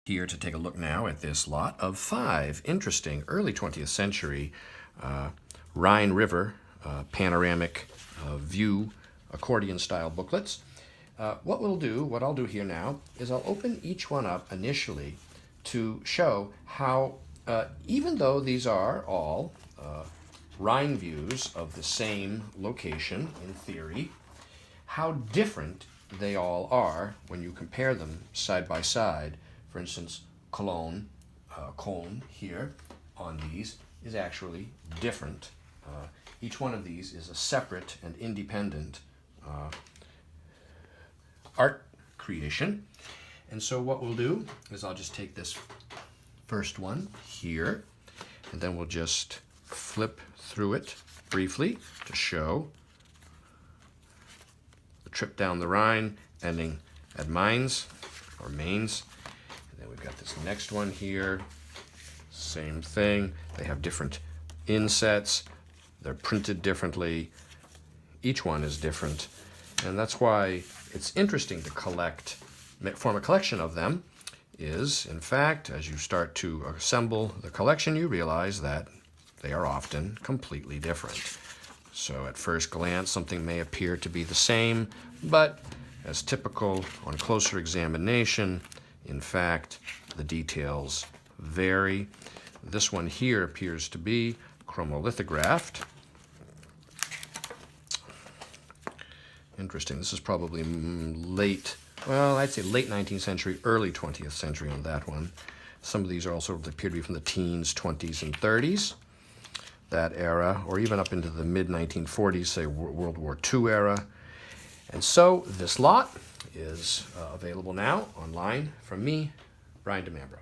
Here to take a look now at this lot of 5 interesting early 20th century Rhine River panoramic view accordion-style booklets. What I'll do here now is I'll open each one up initially to show how, even though these are all Rhine views of the same location in theory, how different they all are when you compare them side by side. For instance, Koln here on these is actually different. Each one of these is a separate and independent art creation. And so what we'll do is I'll just take this first one here, and then we'll just flip through it briefly to show the trip down the Rhine ending at Mainz or Mainz. And then we've got this next one here, same thing. They have different insets, they're printed differently, each one is different, and that's why it's interesting to form a collection of them. Is, in fact, as you start to assemble the collection, you realize that they are often completely different. So at first glance, something may appear to be the same, but as typical on closer examination, in fact, the details vary. This one here appears to be chromolithographed. Interesting. This is probably late 19th century, early 20th century on that one. Some of these are also appear to be from the teens, 20s, and 30s, that era, or even up into the mid-1940s, say World War II era. And so this lot is available now online from me, Brian DeMambro.